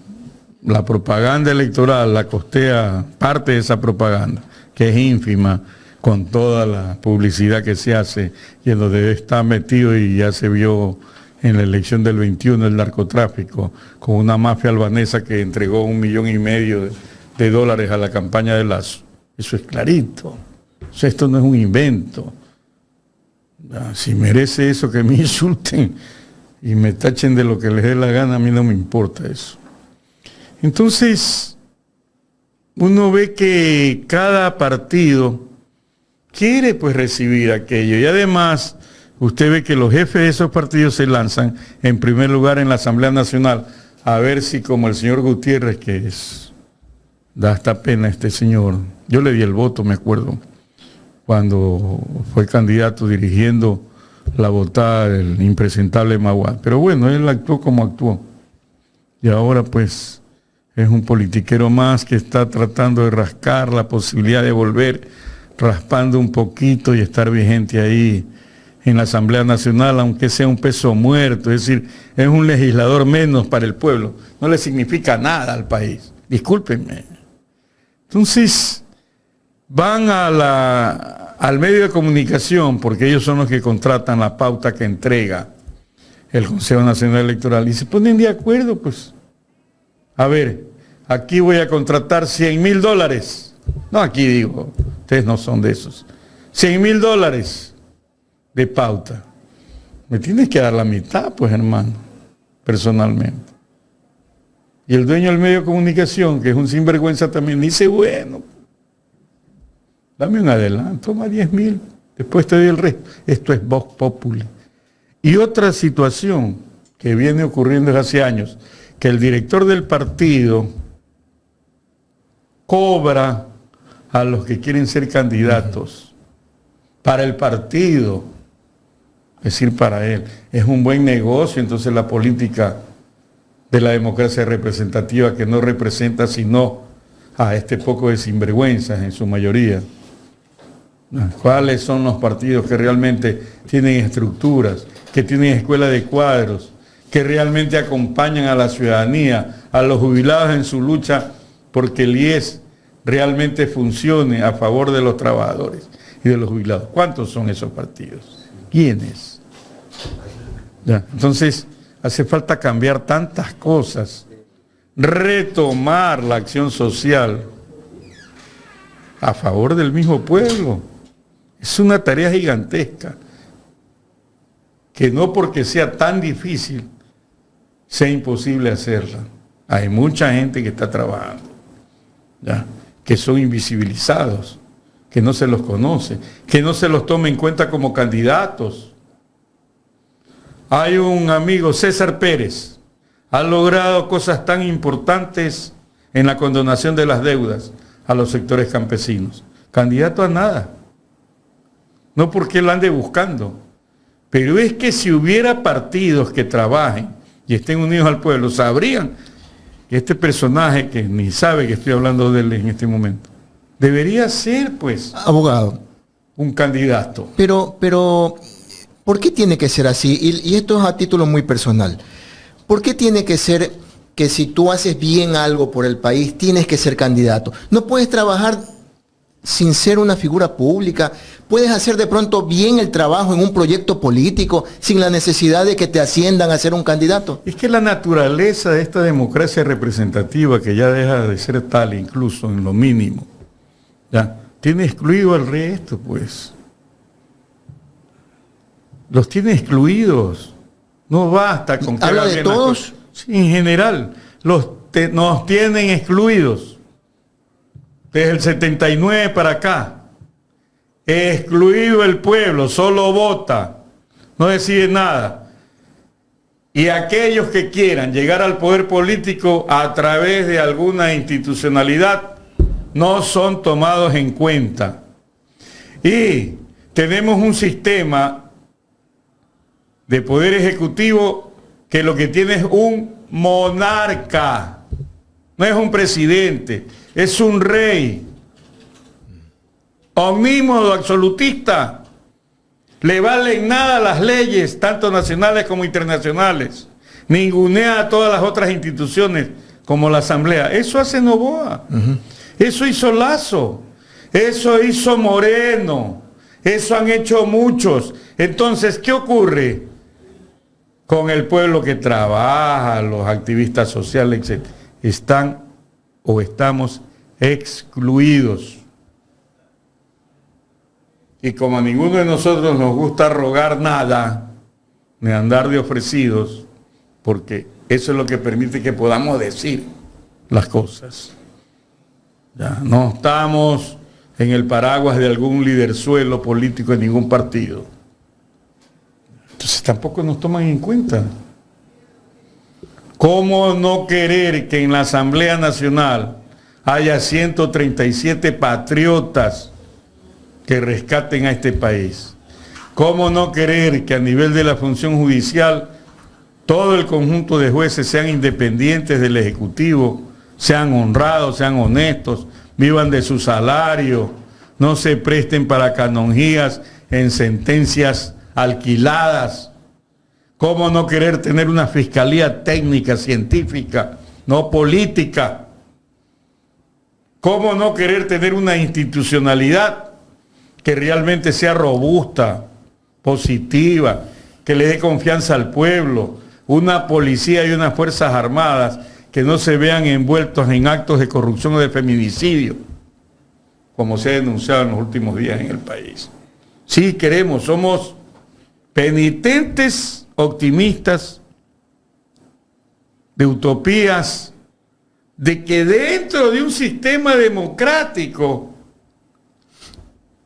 Speaker 2: la propaganda electoral la costea parte de esa propaganda, que es ínfima con toda la publicidad que se hace y en donde está metido, y ya se vio en la elección del 21 el narcotráfico, con una mafia albanesa que entregó $1,5 millones de dólares a la campaña de Lazo. Eso es clarito. O sea, esto no es un invento. Si merece eso, que me insulten y me tachen de lo que les dé la gana, a mí no me importa eso. Entonces, uno ve que cada partido quiere pues recibir aquello, y además usted ve que los jefes de esos partidos se lanzan en primer lugar en la Asamblea Nacional a ver si como el señor Gutiérrez, da hasta pena este señor, yo le di el voto, me acuerdo, cuando fue candidato dirigiendo la votada del impresentable Maguad. Pero bueno, él actuó como actuó. Y ahora pues es un politiquero más que está tratando de rascar la posibilidad de volver, raspando un poquito y estar vigente ahí en la Asamblea Nacional, aunque sea un peso muerto, es decir, es un legislador menos para el pueblo, no le significa nada al país, discúlpenme. Entonces, van al medio de comunicación, porque ellos son los que contratan la pauta que entrega el Consejo Nacional Electoral, y se ponen de acuerdo, pues, a ver, aquí voy a contratar $100,000, no, aquí digo, ustedes no son de esos, $100,000 de pauta. Me tienes que dar la mitad, pues, hermano, personalmente. Y el dueño del medio de comunicación, que es un sinvergüenza también, dice, bueno, dame un adelanto, toma 10,000, después te doy el resto. Esto es Vox Populi. Y otra situación que viene ocurriendo desde hace años, que el director del partido cobra a los que quieren ser candidatos para el partido, es decir, para él. Es un buen negocio, entonces la política de la democracia representativa, que no representa sino a este poco de sinvergüenzas en su mayoría. ¿Cuáles son los partidos que realmente tienen estructuras, que tienen escuela de cuadros, que realmente acompañan a la ciudadanía, a los jubilados en su lucha porque el IES realmente funcione a favor de los trabajadores y de los jubilados? ¿Cuántos son esos partidos? ¿Quiénes? Ya, entonces, hace falta cambiar tantas cosas, retomar la acción social a favor del mismo pueblo. Es una tarea gigantesca, que no porque sea tan difícil, sea imposible hacerla. Hay mucha gente que está trabajando, ¿ya?, que son invisibilizados, que no se los conoce, que no se los toma en cuenta como candidatos. Hay un amigo, César Pérez, ha logrado cosas tan importantes en la condonación de las deudas a los sectores campesinos. Candidato a nada. No porque lo ande buscando, pero es que si hubiera partidos que trabajen y estén unidos al pueblo, sabrían que este personaje, que ni sabe que estoy hablando de él en este momento, debería ser, pues,
Speaker 1: abogado,
Speaker 2: un candidato.
Speaker 1: Pero, ¿por qué tiene que ser así? Y esto es a título muy personal. ¿Por qué tiene que ser que si tú haces bien algo por el país, tienes que ser candidato? No puedes trabajar sin ser una figura pública. Puedes hacer de pronto bien el trabajo en un proyecto político sin la necesidad de que te asciendan a ser un candidato.
Speaker 2: Es que la naturaleza de esta democracia representativa, que ya deja de ser tal incluso en lo mínimo, ya tiene excluido al resto, pues. Los tiene excluidos. No basta con que
Speaker 1: ¿habla de todos?
Speaker 2: Sí, en general, nos tienen excluidos. Desde el 79 para acá. Excluido el pueblo, solo vota, no decide nada. Y aquellos que quieran llegar al poder político a través de alguna institucionalidad no son tomados en cuenta. Y tenemos un sistema de poder ejecutivo que lo que tiene es un monarca, no es un presidente, es un rey. Omnímodo, absolutista, le valen nada las leyes, tanto nacionales como internacionales, ningunea a todas las otras instituciones como la Asamblea. Eso hace Noboa, eso hizo Lazo, eso hizo Moreno, eso han hecho muchos. Entonces, ¿qué ocurre con el pueblo que trabaja, los activistas sociales, etc.? Están o estamos excluidos. Y como a ninguno de nosotros nos gusta rogar nada, ni andar de ofrecidos, porque eso es lo que permite que podamos decir las cosas. Ya, no estamos en el paraguas de algún liderzuelo político en ningún partido. Entonces tampoco nos toman en cuenta. ¿Cómo no querer que en la Asamblea Nacional haya 137 patriotas que rescaten a este país? ¿Cómo no querer que a nivel de la función judicial todo el conjunto de jueces sean independientes del Ejecutivo, sean honrados, sean honestos, vivan de su salario, no se presten para canonjías en sentencias alquiladas? ¿Cómo no querer tener una fiscalía técnica, científica, no política? ¿Cómo no querer tener una institucionalidad que realmente sea robusta, positiva, que le dé confianza al pueblo? Una policía y unas fuerzas armadas que no se vean envueltos en actos de corrupción o de feminicidio, como se ha denunciado en los últimos días en el país. Sí queremos, somos penitentes, optimistas, de utopías, de que dentro de un sistema democrático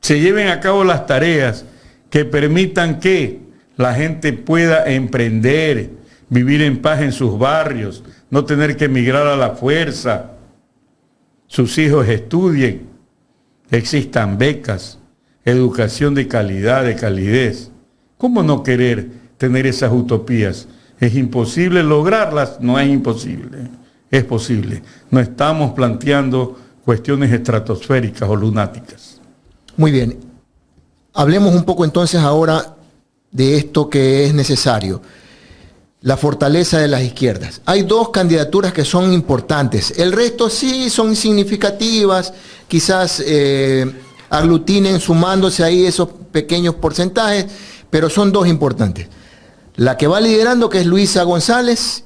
Speaker 2: se lleven a cabo las tareas que permitan que la gente pueda emprender, vivir en paz en sus barrios, no tener que emigrar a la fuerza, sus hijos estudien, existan becas, educación de calidad, de calidez. ¿Cómo no querer tener esas utopías? ¿Es imposible lograrlas? No es imposible, es posible. No estamos planteando cuestiones estratosféricas o lunáticas.
Speaker 1: Muy bien. Hablemos un poco entonces ahora de esto que es necesario. La fortaleza de las izquierdas. Hay dos candidaturas que son importantes. El resto sí son significativas, quizás aglutinen sumándose ahí esos pequeños porcentajes, pero son dos importantes. La que va liderando, que es Luisa González,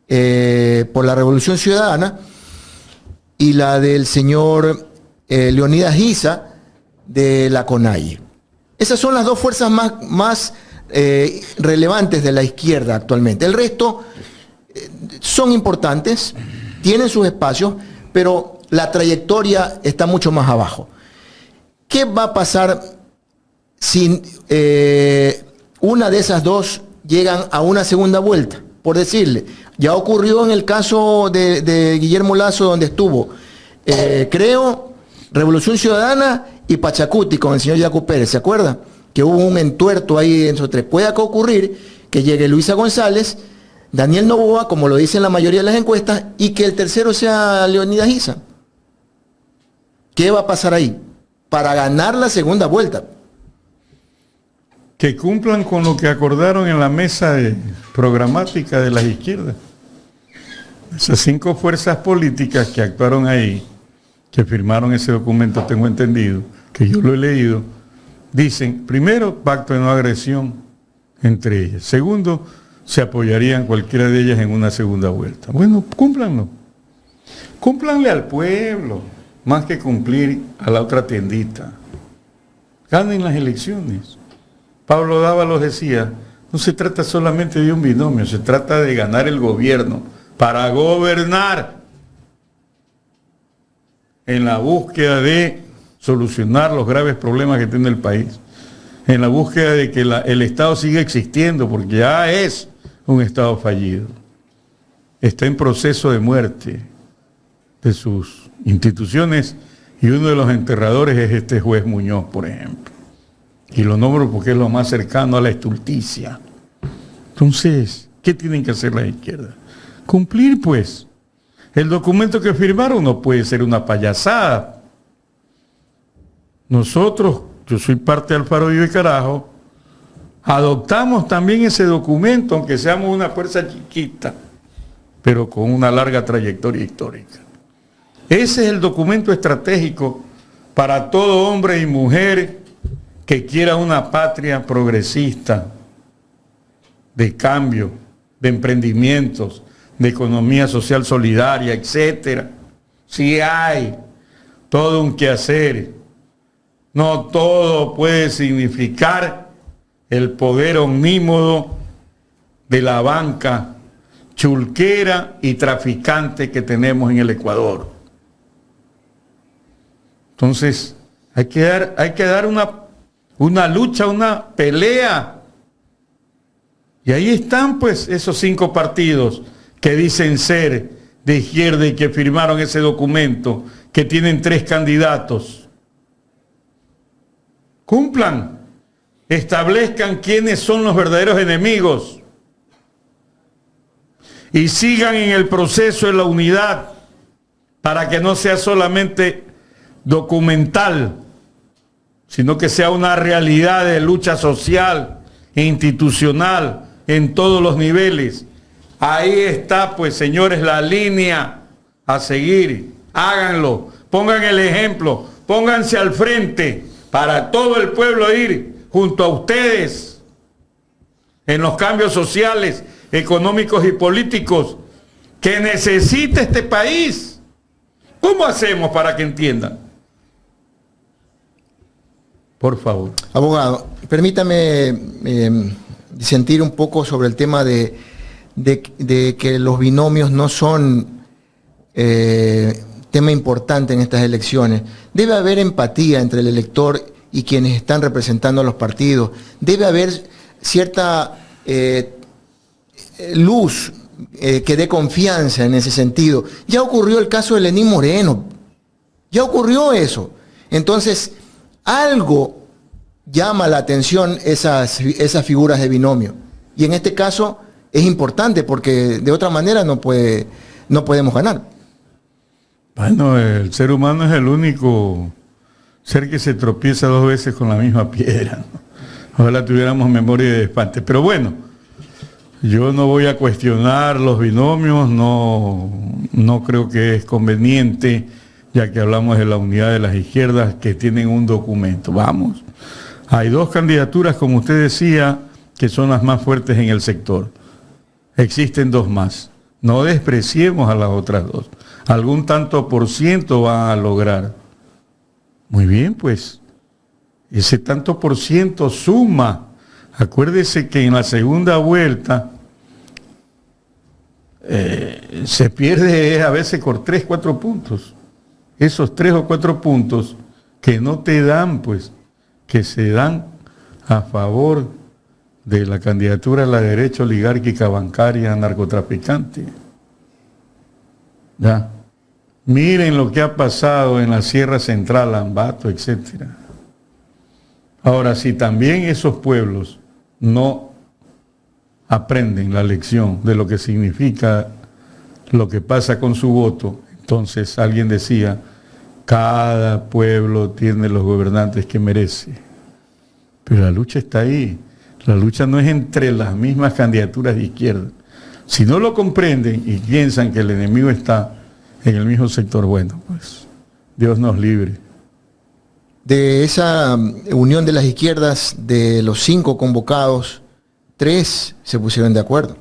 Speaker 1: por la Revolución Ciudadana, y la del señor Leonidas Giza, de la CONAIE. Esas son las dos fuerzas más relevantes de la izquierda actualmente. El resto son importantes, tienen sus espacios, pero la trayectoria está mucho más abajo. ¿Qué va a pasar si una de esas dos llegan a una segunda vuelta? Por decirle, ya ocurrió en el caso de Guillermo Lasso, donde estuvo, creo, Revolución Ciudadana y Pachacuti con el señor Yacu Pérez, ¿se acuerda? Que hubo un entuerto ahí en esos tres. Puede ocurrir que llegue Luisa González, Daniel Noboa, como lo dicen la mayoría de las encuestas, y que el tercero sea Leonidas Giza. ¿Qué va a pasar ahí? Para ganar la segunda vuelta.
Speaker 2: Que cumplan con lo que acordaron en la mesa programática de las izquierdas. Esas 5 fuerzas políticas que actuaron ahí, que firmaron ese documento, tengo entendido, que yo lo he leído, dicen, primero, pacto de no agresión entre ellas. Segundo, se apoyarían cualquiera de ellas en una segunda vuelta. Bueno, cúmplanlo. Cúmplanle al pueblo, más que cumplir a la otra tiendita. Ganen las elecciones. Pablo Dávalos decía, no se trata solamente de un binomio, se trata de ganar el gobierno para gobernar en la búsqueda de solucionar los graves problemas que tiene el país, en la búsqueda de que el Estado siga existiendo, porque ya es un Estado fallido. Está en proceso de muerte de sus instituciones y uno de los enterradores es este juez Muñoz, por ejemplo. Y lo nombro porque es lo más cercano a la estulticia. Entonces, ¿qué tienen que hacer las izquierdas? Cumplir, pues. El documento que firmaron no puede ser una payasada. Nosotros, yo soy parte de Alfaro Vive Carajo, adoptamos también ese documento, aunque seamos una fuerza chiquita, pero con una larga trayectoria histórica. Ese es el documento estratégico para todo hombre y mujer que quiera una patria progresista, de cambio, de emprendimientos, de economía social solidaria, etcétera. Sí hay todo un quehacer. No todo puede significar el poder omnímodo de la banca chulquera y traficante que tenemos en el Ecuador. Entonces, hay que dar una lucha, una pelea. Y ahí están pues esos 5 partidos que dicen ser de izquierda y que firmaron ese documento, que tienen 3 candidatos. Cumplan, establezcan quiénes son los verdaderos enemigos y sigan en el proceso de la unidad para que no sea solamente documental, sino que sea una realidad de lucha social e institucional en todos los niveles. Ahí está, pues, señores, la línea a seguir. Háganlo, pongan el ejemplo, pónganse al frente para todo el pueblo ir junto a ustedes en los cambios sociales, económicos y políticos que necesita este país. ¿Cómo hacemos para que entiendan? Por favor.
Speaker 1: Abogado, permítame disentir un poco sobre el tema de que los binomios no son tema importante en estas elecciones. Debe haber empatía entre el elector y quienes están representando a los partidos. Debe haber cierta luz que dé confianza en ese sentido. Ya ocurrió el caso de Lenín Moreno. Ya ocurrió eso. Entonces, algo llama la atención esas figuras de binomio. Y en este caso es importante porque de otra manera no podemos ganar.
Speaker 2: Bueno, el ser humano es el único ser que se tropieza 2 veces con la misma piedra, ¿no? Ojalá tuviéramos memoria de espante. Pero bueno, yo no voy a cuestionar los binomios, no creo que es conveniente, ya que hablamos de la unidad de las izquierdas que tienen un documento. Vamos, hay 2 candidaturas, como usted decía, que son las más fuertes en el sector. Existen 2 más. No despreciemos a las otras 2. Algún tanto por ciento van a lograr. Muy bien, pues, ese tanto por ciento suma. Acuérdese que en la segunda vuelta se pierde a veces por 3, 4 puntos. Esos 3 o 4 puntos que no te dan, pues, que se dan a favor de la candidatura a la derecha oligárquica, bancaria, narcotraficante. ¿Ya? Miren lo que ha pasado en la Sierra Central, Ambato, etc. Ahora, si también esos pueblos no aprenden la lección de lo que significa lo que pasa con su voto, entonces alguien decía, cada pueblo tiene los gobernantes que merece. Pero la lucha está ahí. La lucha no es entre las mismas candidaturas de izquierda. Si no lo comprenden y piensan que el enemigo está en el mismo sector, bueno, pues Dios nos libre.
Speaker 1: De esa unión de las izquierdas, de los 5 convocados, 3 se pusieron de acuerdo.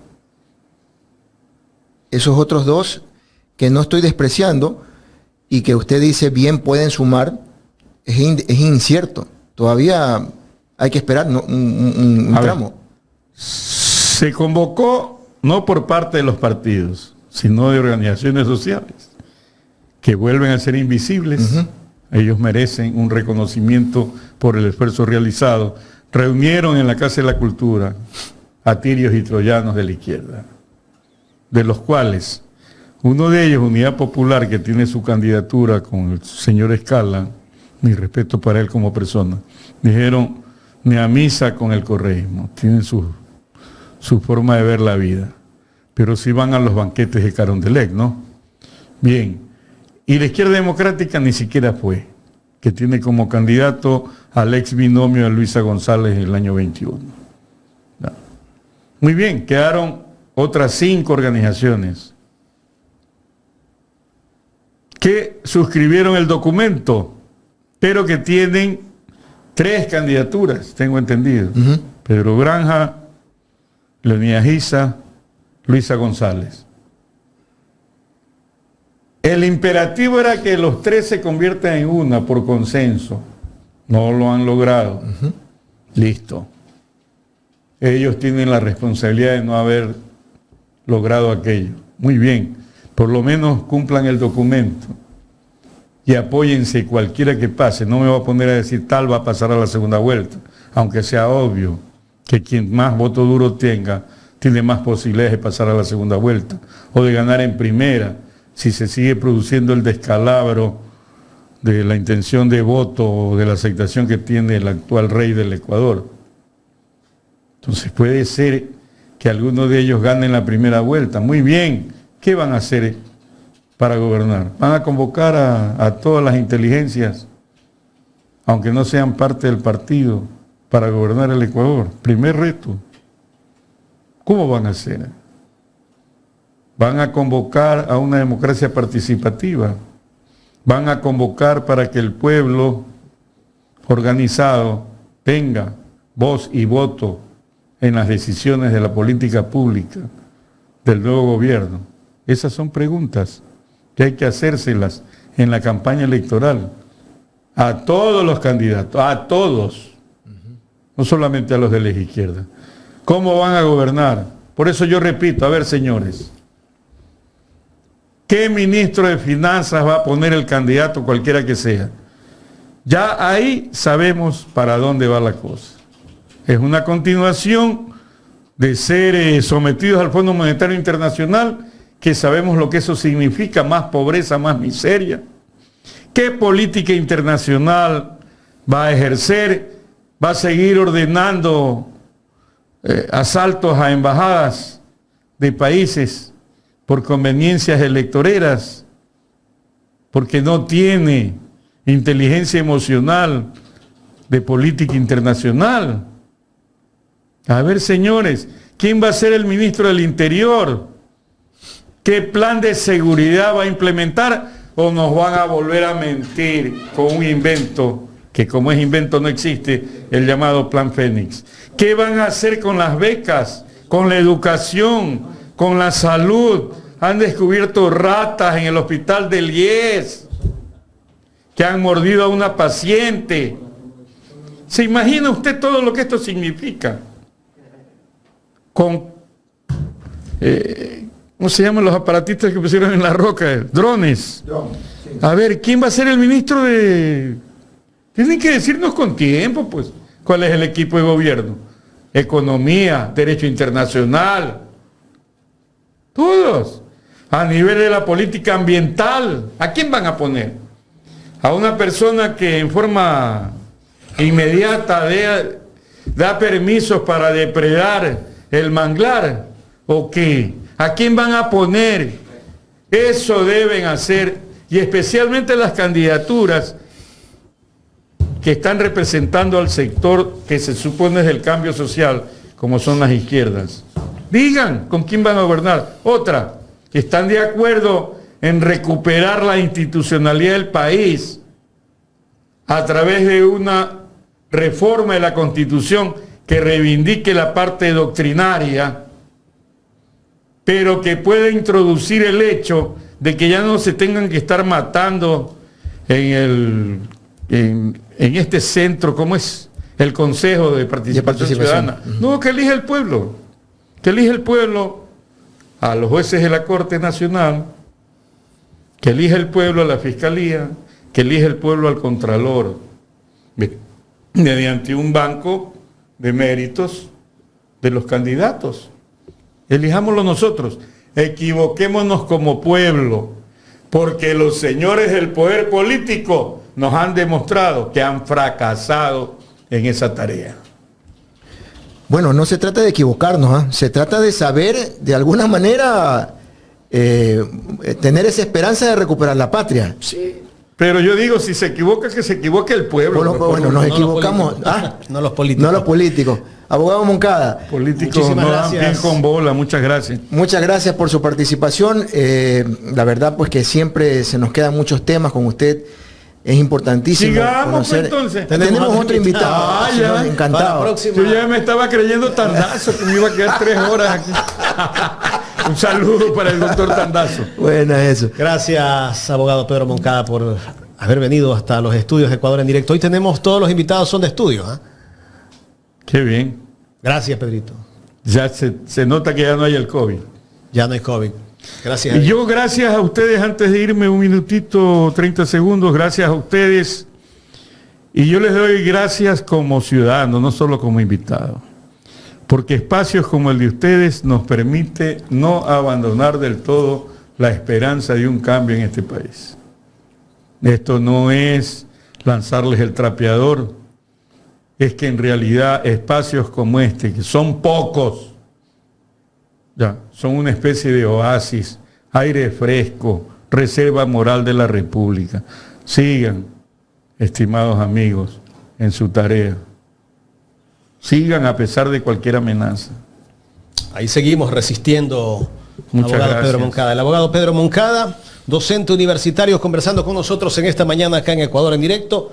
Speaker 1: Esos otros 2, que no estoy despreciando y que usted dice bien pueden sumar, es incierto. Todavía hay que esperar un tramo.
Speaker 2: Se convocó no por parte de los partidos, sino de organizaciones sociales, que vuelven a ser invisibles. Uh-huh. Ellos merecen un reconocimiento por el esfuerzo realizado. Reunieron en la Casa de la Cultura a tirios y troyanos de la izquierda, de los cuales uno de ellos, Unidad Popular, que tiene su candidatura con el señor Escala, mi respeto para él como persona, dijeron, ni a misa con el correísmo, tienen su forma de ver la vida, pero sí van a los banquetes de Carondelet, ¿no? Bien, y la izquierda democrática ni siquiera fue, que tiene como candidato al ex binomio de Luisa González en el año 21. ¿No? Muy bien, quedaron otras 5 organizaciones que suscribieron el documento, pero que tienen 3 candidaturas, tengo entendido. Uh-huh. Pedro Granja, Leonidas Giza, Luisa González. El imperativo era que los 3 se conviertan en una por consenso. No lo han logrado. Uh-huh. Listo. Ellos tienen la responsabilidad de no haber logrado aquello. Muy bien. Por lo menos cumplan el documento. Y apóyense cualquiera que pase. No me voy a poner a decir tal va a pasar a la segunda vuelta. Aunque sea obvio que quien más voto duro tenga tiene más posibilidades de pasar a la segunda vuelta o de ganar en primera si se sigue produciendo el descalabro de la intención de voto o de la aceptación que tiene el actual rey del Ecuador. Entonces puede ser que algunos de ellos ganen la primera vuelta. Muy bien, ¿qué van a hacer para gobernar? Van a convocar a todas las inteligencias, aunque no sean parte del partido, para gobernar el Ecuador. Primer reto. ¿Cómo van a hacer? Van a convocar a una democracia participativa. Van a convocar para que el pueblo organizado tenga voz y voto en las decisiones de la política pública del nuevo gobierno. Esas son preguntas que hay que hacérselas en la campaña electoral a todos los candidatos, a todos, no solamente a los de la izquierda. ¿Cómo van a gobernar? Por eso yo repito, a ver, señores, ¿qué ministro de Finanzas va a poner el candidato, cualquiera que sea? Ya ahí sabemos para dónde va la cosa. Es una continuación de ser sometidos al Fondo Monetario Internacional, que sabemos lo que eso significa, más pobreza, más miseria. ¿Qué política internacional va a ejercer? ¿Va a seguir ordenando asaltos a embajadas de países por conveniencias electoreras? Porque no tiene inteligencia emocional de política internacional. A ver, señores, ¿quién va a ser el ministro del Interior? ¿Qué plan de seguridad va a implementar? ¿O nos van a volver a mentir con un invento, que como es invento no existe, el llamado Plan Fénix? ¿Qué van a hacer con las becas, con la educación, con la salud? Han descubierto ratas en el hospital del IES que han mordido a una paciente. ¿Se imagina usted todo lo que esto significa? Con, ¿cómo se llaman los aparatistas que pusieron en la roca? Drones. A ver, ¿quién va a ser el ministro de...? Tienen que decirnos con tiempo, pues, cuál es el equipo de gobierno. Economía, derecho internacional, todos. A nivel de la política ambiental, ¿a quién van a poner? A una persona que en forma inmediata da permisos para depredar el manglar, ¿o qué? ¿A quién van a poner? Eso deben hacer, y especialmente las candidaturas que están representando al sector que se supone es del cambio social, como son las izquierdas. Digan con quién van a gobernar. Otra, están de acuerdo en recuperar la institucionalidad del país a través de una reforma de la Constitución que reivindique la parte doctrinaria, pero que pueda introducir el hecho de que ya no se tengan que estar matando en este centro, ¿cómo es? El Consejo de Participación Ciudadana. No, que elija el pueblo. Que elija el pueblo a los jueces de la Corte Nacional, que elija el pueblo a la Fiscalía, que elija el pueblo al Contralor, mediante un banco de méritos de los candidatos. Elijámoslo nosotros. Equivoquémonos como pueblo, porque los señores del poder político nos han demostrado que han fracasado en esa tarea.
Speaker 1: Bueno, no se trata de equivocarnos, ¿eh? Se trata de saber, de alguna manera, tener esa esperanza de recuperar la patria.
Speaker 2: Sí. Pero yo digo, si se equivoca, que se equivoque el pueblo.
Speaker 1: Bueno, nos equivocamos.
Speaker 3: No los políticos.
Speaker 1: No los políticos. Abogado Moncada.
Speaker 2: Políticos no dan bien con bola, muchas gracias.
Speaker 1: Muchas gracias por su participación. La verdad, pues que siempre se nos quedan muchos temas con usted. Es importantísimo.
Speaker 2: Sigamos,
Speaker 1: conocer.
Speaker 2: pues, entonces.
Speaker 1: Tenemos otro invitado.
Speaker 2: Ya.
Speaker 1: Encantado.
Speaker 2: Yo ya me estaba creyendo Tandazo, que me iba a quedar 3 horas aquí. Un saludo para el doctor Tandazo.
Speaker 1: Buena eso.
Speaker 3: Gracias, abogado Pedro Moncada, por haber venido hasta los estudios de Ecuador en directo. Hoy tenemos, todos los invitados son de estudio.
Speaker 2: Qué bien.
Speaker 3: Gracias, Pedrito.
Speaker 2: Ya se nota que ya no hay el COVID.
Speaker 3: Ya no hay COVID. Gracias.
Speaker 2: Y yo, gracias a ustedes, antes de irme un minutito, 30 segundos, gracias a ustedes. Y yo les doy gracias como ciudadano, no solo como invitado. porque espacios como el de ustedes nos permite no abandonar del todo la esperanza de un cambio en este país. Esto no es lanzarles el trapeador, es que en realidad espacios como este, que son pocos, ya, son una especie de oasis, aire fresco, reserva moral de la República. Sigan, estimados amigos, en su tarea. Sigan a pesar de cualquier amenaza.
Speaker 3: Ahí seguimos resistiendo.
Speaker 2: Muchas
Speaker 3: Abogado
Speaker 2: gracias.
Speaker 3: Pedro Moncada. El abogado Pedro Moncada, docente universitario, conversando con nosotros en esta mañana acá en Ecuador en Directo.